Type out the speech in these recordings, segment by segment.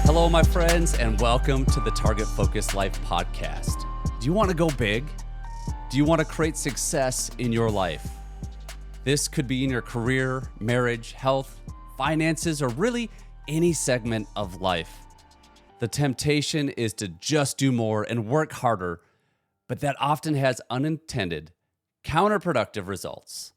Hello, my friends, and welcome to the Target Focused Life podcast. Do you want to go big? Do you want to create success in your life? This could be in your career, marriage, health, finances, or really any segment of life. The temptation is to just do more and work harder, but that often has unintended, counterproductive results.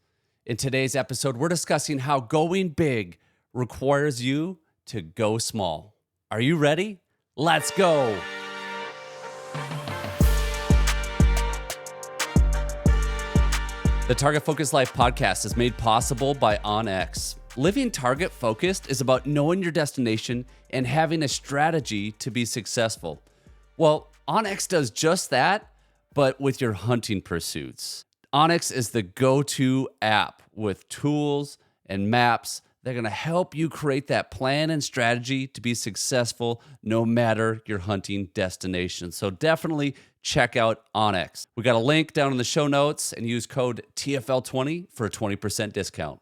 In today's episode, we're discussing how going big requires you to go small. Are you ready? Let's go. The Target Focused Life podcast is made possible by OnX. Living target focused is about knowing your destination and having a strategy to be successful. Well, OnX does just that, but with your hunting pursuits. OnX is the go-to app with tools and maps. They're going to help you create that plan and strategy to be successful no matter your hunting destination. So definitely check out OnX. We got a link down in the show notes and use code TFL20 for a 20% discount.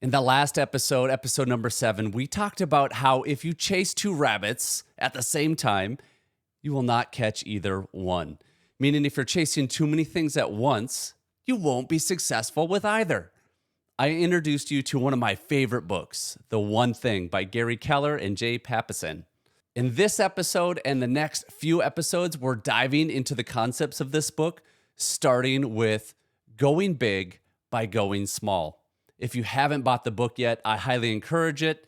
In the last episode, episode number 7, we talked about how if you chase 2 rabbits at the same time, you will not catch either one. Meaning if you're chasing too many things at once, you won't be successful with either. I introduced you to one of my favorite books, The One Thing by Gary Keller and Jay Papasan. In this episode and the next few episodes, we're diving into the concepts of this book, starting with going big by going small. If you haven't bought the book yet, I highly encourage it.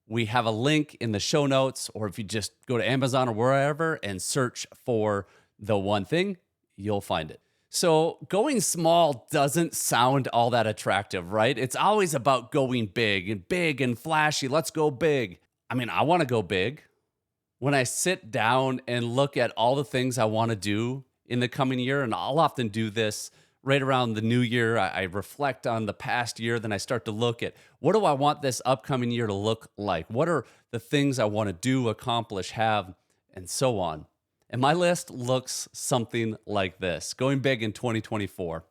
We have a link in the show notes, or if you just go to Amazon or wherever and search for The One Thing, you'll find it. So going small doesn't sound all that attractive, right? It's always about going big and flashy. Let's go big. I mean, I want to go big. When I sit down and look at all the things I want to do in the coming year, and I'll often do this right around the new year, I reflect on the past year, then I start to look at what do I want this upcoming year to look like? What are the things I want to do, accomplish, have, and so on. And my list looks something like this. Going big in 2024.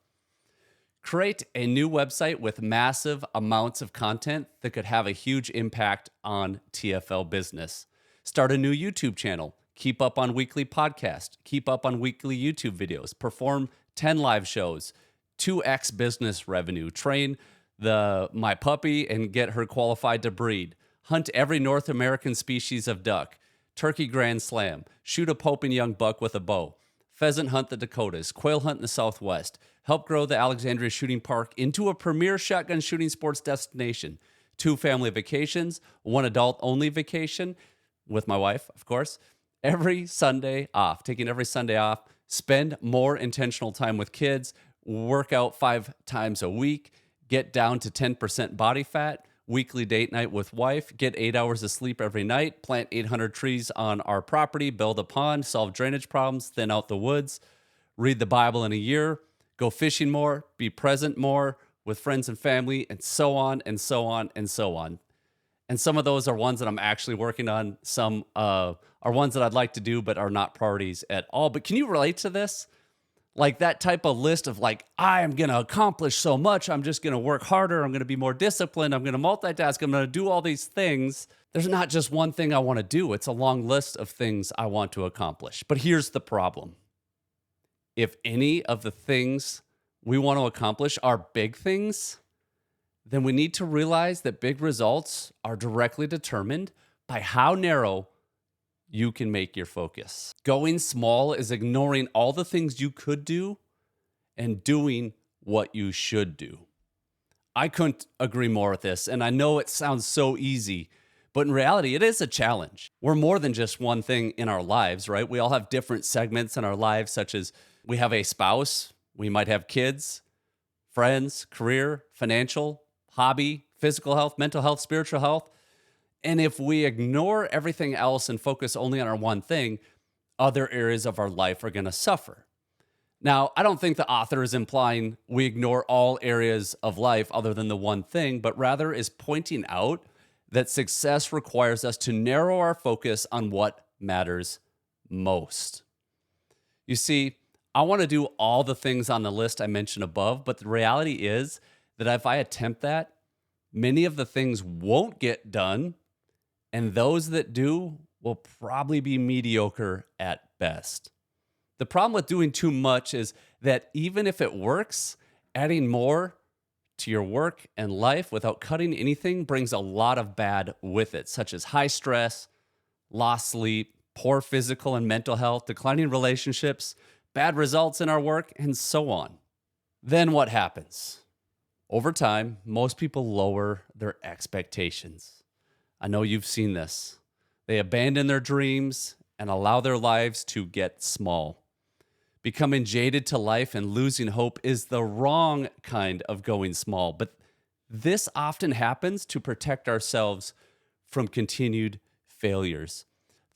Create a new website with massive amounts of content that could have a huge impact on TFL business. Start a new YouTube channel. Keep up on weekly podcasts. Keep up on weekly YouTube videos. Perform 10 live shows. 2x business revenue. Train my puppy and get her qualified to breed. Hunt every North American species of duck. Turkey Grand Slam, shoot a Pope and young buck with a bow, pheasant hunt the Dakotas, quail hunt in the Southwest, help grow the Alexandria Shooting Park into a premier shotgun shooting sports destination, 2 family vacations, 1 adult-only vacation with my wife, of course, every Sunday off, taking every Sunday off, spend more intentional time with kids, work out 5 times a week, get down to 10% body fat, weekly date night with wife, get 8 hours of sleep every night, plant 800 trees on our property, build a pond, solve drainage problems, thin out the woods, read the Bible in a year, go fishing more, be present more with friends and family, and so on and so on and so on. And some of those are ones that I'm actually working on. Some are ones that I'd like to do but are not priorities at all. But can you relate to this? Like that type of list of like, I am going to accomplish so much. I'm just going to work harder. I'm going to be more disciplined. I'm going to multitask. I'm going to do all these things. There's not just one thing I want to do. It's a long list of things I want to accomplish. But here's the problem. If any of the things we want to accomplish are big things, then we need to realize that big results are directly determined by how narrow you can make your focus. Going small is ignoring all the things you could do and doing what you should do. I couldn't agree more with this, and I know it sounds so easy, but in reality, it is a challenge. We're more than just one thing in our lives, right? We all have different segments in our lives, such as we have a spouse, we might have kids, friends, career, financial, hobby, physical health, mental health, spiritual health. And if we ignore everything else and focus only on our one thing, other areas of our life are going to suffer. Now, I don't think the author is implying we ignore all areas of life other than the one thing, but rather is pointing out that success requires us to narrow our focus on what matters most. You see, I want to do all the things on the list I mentioned above, but the reality is that if I attempt that, many of the things won't get done, and those that do will probably be mediocre at best. The problem with doing too much is that even if it works, adding more to your work and life without cutting anything brings a lot of bad with it, such as high stress, lost sleep, poor physical and mental health, declining relationships, bad results in our work, and so on. Then what happens? Over time, most people lower their expectations. I know you've seen this. They abandon their dreams and allow their lives to get small. Becoming jaded to life and losing hope is the wrong kind of going small, but this often happens to protect ourselves from continued failures.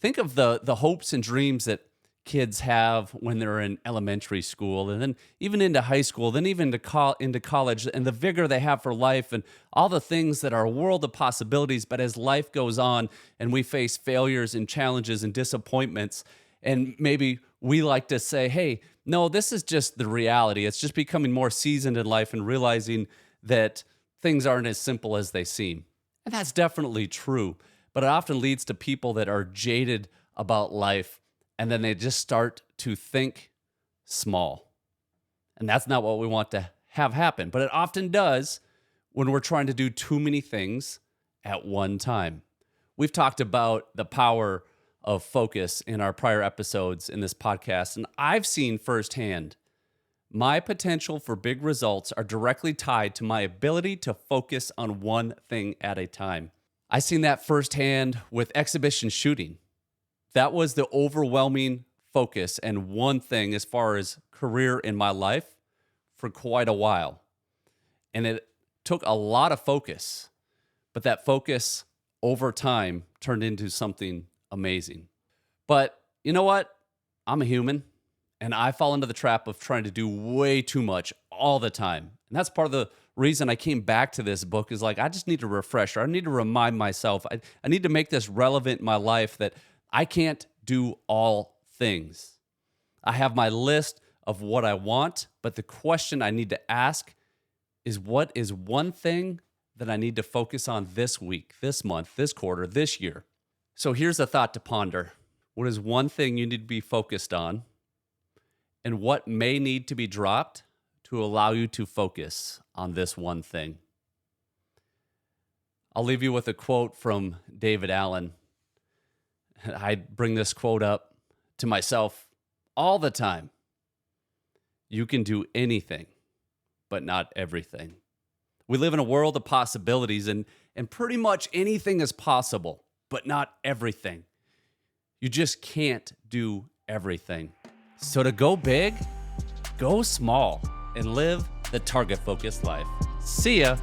Think of the hopes and dreams that kids have when they're in elementary school and then even into high school, then even into college, and the vigor they have for life and all the things that are a world of possibilities. But as life goes on and we face failures and challenges and disappointments, and maybe we like to say, hey, no, this is just the reality. It's just becoming more seasoned in life and realizing that things aren't as simple as they seem. And that's definitely true. But it often leads to people that are jaded about life, and then they just start to think small. And that's not what we want to have happen. But it often does when we're trying to do too many things at one time. We've talked about the power of focus in our prior episodes in this podcast, and I've seen firsthand my potential for big results are directly tied to my ability to focus on one thing at a time. I seen that firsthand with exhibition shooting. That was the overwhelming focus and one thing as far as career in my life for quite a while. And it took a lot of focus, but that focus over time turned into something amazing. But you know what? I'm a human, and I fall into the trap of trying to do way too much all the time. And that's part of the reason I came back to this book is like, I just need a refresher. I need to remind myself. I need to make this relevant in my life that I can't do all things. I have my list of what I want, but the question I need to ask is, what is one thing that I need to focus on this week, this month, this quarter, this year? So here's a thought to ponder. What is one thing you need to be focused on? And what may need to be dropped to allow you to focus on this one thing? I'll leave you with a quote from David Allen. I bring this quote up to myself all the time. You can do anything, but not everything. We live in a world of possibilities, and pretty much anything is possible, but not everything. You just can't do everything. So to go big, go small and live the target-focused life. See ya.